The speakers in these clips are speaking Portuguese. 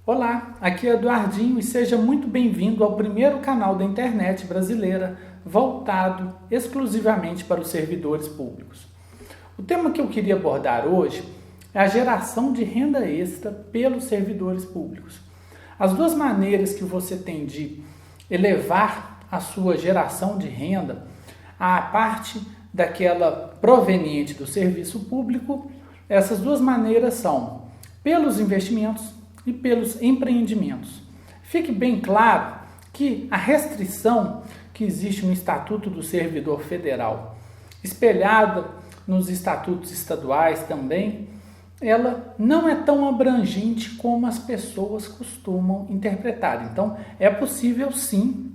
Olá, aqui é Eduardinho e seja muito bem-vindo ao primeiro canal da internet brasileira voltado exclusivamente para os servidores públicos. O tema que eu queria abordar hoje é a geração de renda extra pelos servidores públicos. As duas maneiras que você tem de elevar a sua geração de renda, a parte daquela proveniente do serviço público, essas duas maneiras são pelos investimentos e pelos empreendimentos. Fique bem claro que a restrição que existe no Estatuto do Servidor Federal, espelhada nos estatutos estaduais também, ela não é tão abrangente como as pessoas costumam interpretar. Então, é possível sim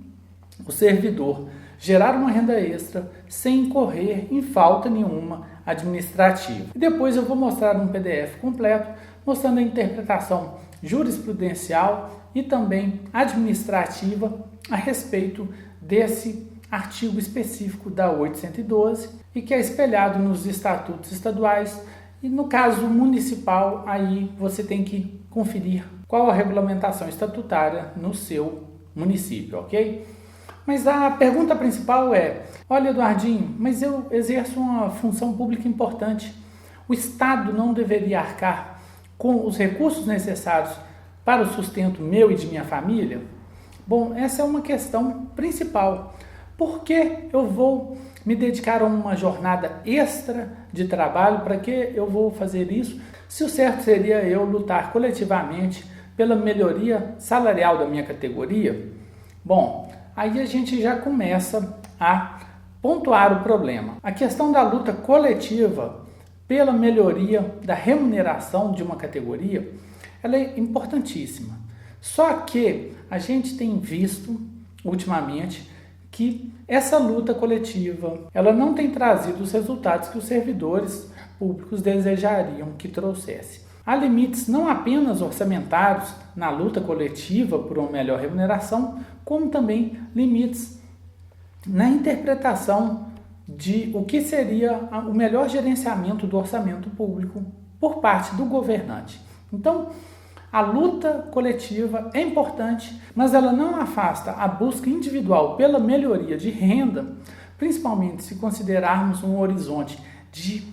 o servidor gerar uma renda extra sem incorrer em falta nenhuma administrativa. E depois eu vou mostrar um PDF completo mostrando a interpretação jurisprudencial e também administrativa a respeito desse artigo específico da 812 e que é espelhado nos estatutos estaduais e no caso municipal aí você tem que conferir qual a regulamentação estatutária no seu município, ok? Mas a pergunta principal é, olha Eduardinho, mas eu exerço uma função pública importante, o Estado não deveria arcar com os recursos necessários para o sustento meu e de minha família? Bom, essa é uma questão principal. Por que eu vou me dedicar a uma jornada extra de trabalho? Para que eu vou fazer isso? Se o certo seria eu lutar coletivamente pela melhoria salarial da minha categoria? Bom, aí a gente já começa a pontuar o problema. A questão da luta coletiva pela melhoria da remuneração de uma categoria, ela é importantíssima. Só que a gente tem visto ultimamente que essa luta coletiva, ela não tem trazido os resultados que os servidores públicos desejariam que trouxesse. Há limites não apenas orçamentários na luta coletiva por uma melhor remuneração, como também limites na interpretação de o que seria o melhor gerenciamento do orçamento público por parte do governante. Então, a luta coletiva é importante, mas ela não afasta a busca individual pela melhoria de renda, principalmente se considerarmos um horizonte de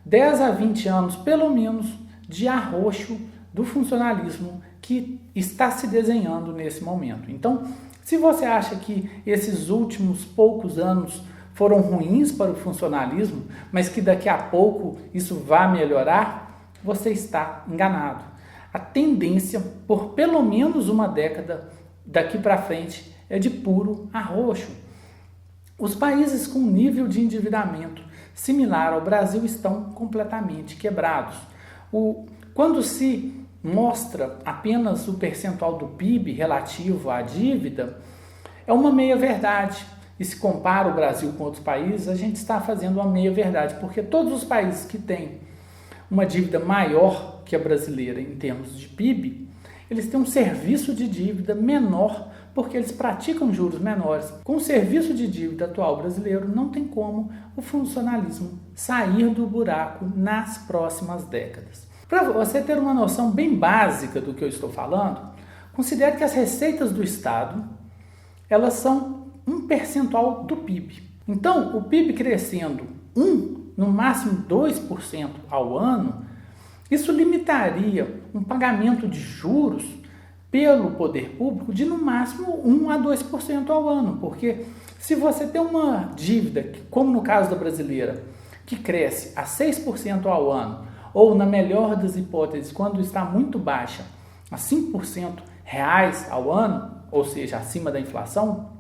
10 a 20 anos, pelo menos, de arroxo do funcionalismo que está se desenhando nesse momento. Então, se você acha que esses últimos poucos anos foram ruins para o funcionalismo, mas que daqui a pouco isso vai melhorar, você está enganado. A tendência, por pelo menos uma década daqui para frente, é de puro arroxo. Os países com nível de endividamento similar ao Brasil estão completamente quebrados. Quando se mostra apenas o percentual do PIB relativo à dívida, é uma meia-verdade. E se compara o Brasil com outros países, a gente está fazendo uma meia-verdade, porque todos os países que têm uma dívida maior que a brasileira em termos de PIB, eles têm um serviço de dívida menor, porque eles praticam juros menores. Com o serviço de dívida atual brasileiro, não tem como o funcionalismo sair do buraco nas próximas décadas. Para você ter uma noção bem básica do que eu estou falando, considere que as receitas do Estado, elas são um percentual do PIB. Então, o PIB crescendo 1, no máximo 2% ao ano, isso limitaria um pagamento de juros pelo poder público de no máximo 1 a 2% ao ano, porque se você tem uma dívida, como no caso da brasileira, que cresce a 6% ao ano, ou na melhor das hipóteses, quando está muito baixa, a 5% reais ao ano, ou seja, acima da inflação,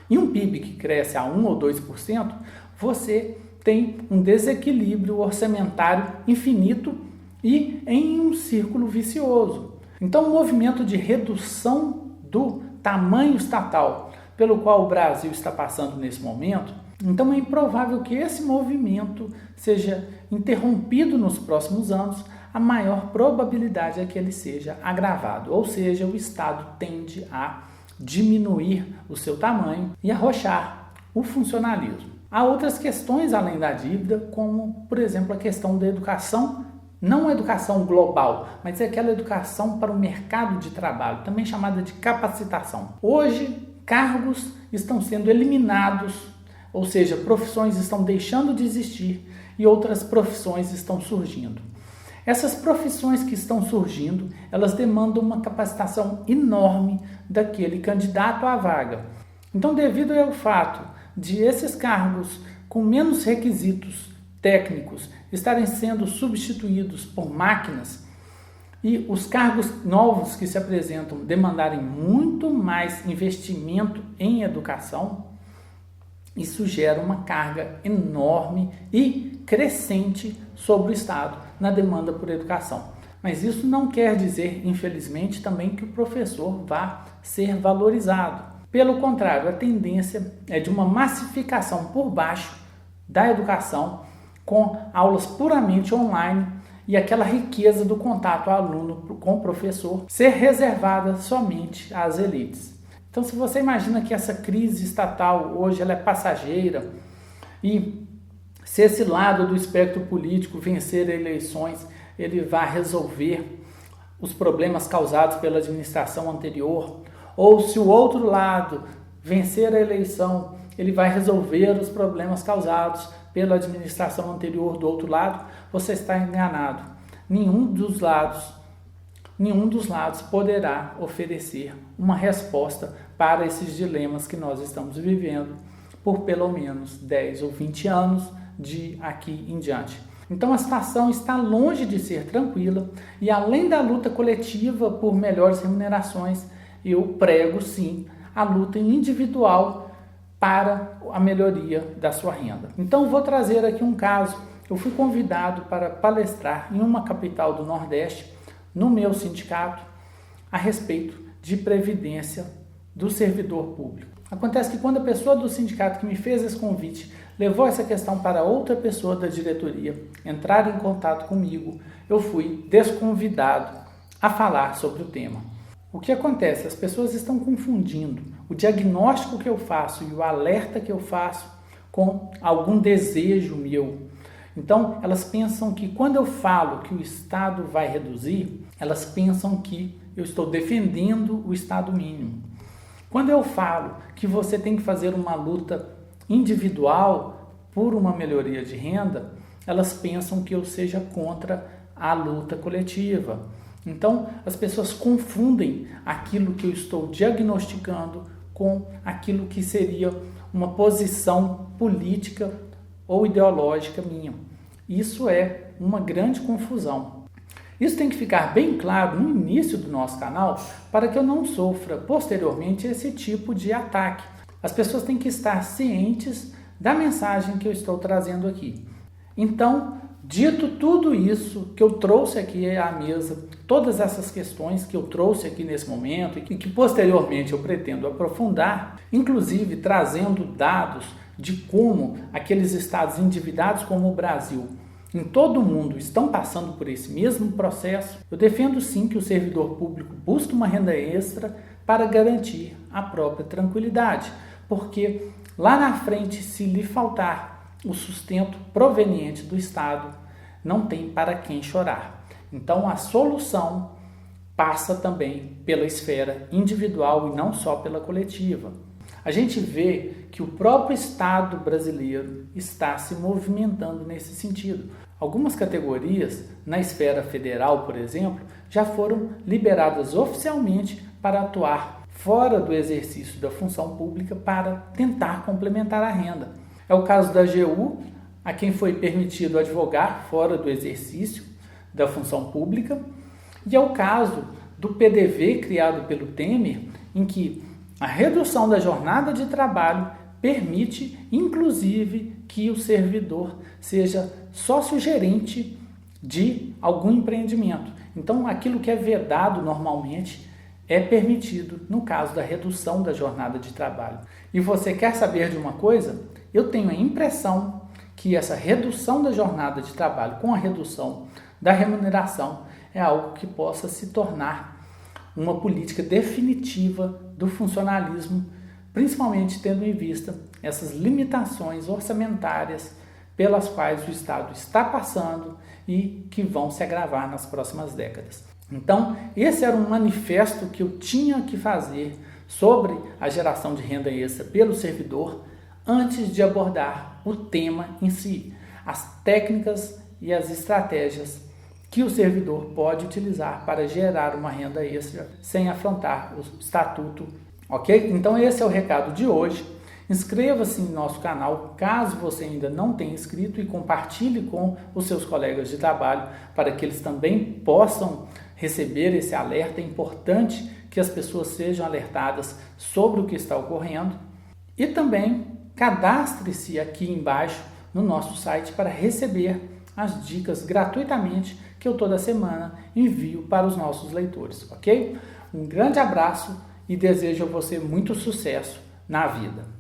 e um PIB que cresce a 1 ou 2%, você tem um desequilíbrio orçamentário infinito e em um círculo vicioso. Então, o movimento de redução do tamanho estatal pelo qual o Brasil está passando nesse momento, então é improvável que esse movimento seja interrompido nos próximos anos, a maior probabilidade é que ele seja agravado, ou seja, o Estado tende a diminuir o seu tamanho e arrochar o funcionalismo. Há outras questões além da dívida, como, por exemplo, a questão da educação não a educação global, mas é aquela educação para o mercado de trabalho, também chamada de capacitação. Hoje, cargos estão sendo eliminados, ou seja, profissões estão deixando de existir e outras profissões estão surgindo. Essas profissões que estão surgindo, elas demandam uma capacitação enorme daquele candidato à vaga. Então, devido ao fato de esses cargos com menos requisitos técnicos estarem sendo substituídos por máquinas e os cargos novos que se apresentam demandarem muito mais investimento em educação, isso gera uma carga enorme e crescente sobre o Estado na demanda por educação. Mas isso não quer dizer, infelizmente, também que o professor vá ser valorizado. Pelo contrário, a tendência é de uma massificação por baixo da educação, com aulas puramente online e aquela riqueza do contato aluno com o professor ser reservada somente às elites. Então, se você imagina que essa crise estatal hoje ela é passageira e se esse lado do espectro político vencer eleições, ele vai resolver os problemas causados pela administração anterior, ou se o outro lado vencer a eleição, ele vai resolver os problemas causados pela administração anterior do outro lado, você está enganado. Nenhum dos lados poderá oferecer uma resposta para esses dilemas que nós estamos vivendo por pelo menos 10 ou 20 anos de aqui em diante. Então a situação está longe de ser tranquila e além da luta coletiva por melhores remunerações, eu prego sim a luta individual para a melhoria da sua renda. Então vou trazer aqui um caso. Eu fui convidado para palestrar em uma capital do Nordeste, no meu sindicato, a respeito de previdência do servidor público. Acontece que quando a pessoa do sindicato que me fez esse convite levou essa questão para outra pessoa da diretoria entrar em contato comigo, eu fui desconvidado a falar sobre o tema. O que acontece? As pessoas estão confundindo o diagnóstico que eu faço e o alerta que eu faço com algum desejo meu. Então, elas pensam que quando eu falo que o Estado vai reduzir, elas pensam que eu estou defendendo o Estado mínimo. Quando eu falo que você tem que fazer uma luta individual por uma melhoria de renda, elas pensam que eu seja contra a luta coletiva. Então, as pessoas confundem aquilo que eu estou diagnosticando com aquilo que seria uma posição política ou ideológica minha. Isso é uma grande confusão. Isso tem que ficar bem claro no início do nosso canal para que eu não sofra posteriormente esse tipo de ataque. As pessoas têm que estar cientes da mensagem que eu estou trazendo aqui. Então, dito tudo isso que eu trouxe aqui à mesa, todas essas questões que eu trouxe aqui nesse momento e que posteriormente eu pretendo aprofundar, inclusive trazendo dados de como aqueles estados endividados como o Brasil, em todo o mundo, estão passando por esse mesmo processo, eu defendo sim que o servidor público busque uma renda extra para garantir a própria tranquilidade, porque lá na frente, se lhe faltar o sustento proveniente do Estado, não tem para quem chorar. Então a solução passa também pela esfera individual e não só pela coletiva. A gente vê que o próprio Estado brasileiro está se movimentando nesse sentido. Algumas categorias, na esfera federal, por exemplo, já foram liberadas oficialmente para atuar fora do exercício da função pública para tentar complementar a renda. É o caso da AGU, a quem foi permitido advogar fora do exercício da função pública, e é o caso do PDV criado pelo Temer, em que a redução da jornada de trabalho permite, inclusive, que o servidor seja sócio-gerente de algum empreendimento. Então, aquilo que é vedado normalmente é permitido no caso da redução da jornada de trabalho. E você quer saber de uma coisa? Eu tenho a impressão que essa redução da jornada de trabalho com a redução da remuneração é algo que possa se tornar uma política definitiva do funcionalismo, principalmente tendo em vista essas limitações orçamentárias pelas quais o Estado está passando e que vão se agravar nas próximas décadas. Então, esse era um manifesto que eu tinha que fazer sobre a geração de renda extra pelo servidor antes de abordar o tema em si, as técnicas e as estratégias que o servidor pode utilizar para gerar uma renda extra sem afrontar o estatuto, ok? Então esse é o recado de hoje. Inscreva-se em nosso canal caso você ainda não tenha inscrito e compartilhe com os seus colegas de trabalho para que eles também possam receber esse alerta. É importante que as pessoas sejam alertadas sobre o que está ocorrendo. E também cadastre-se aqui embaixo no nosso site para receber as dicas gratuitamente que eu toda semana envio para os nossos leitores, ok? Um grande abraço e desejo a você muito sucesso na vida.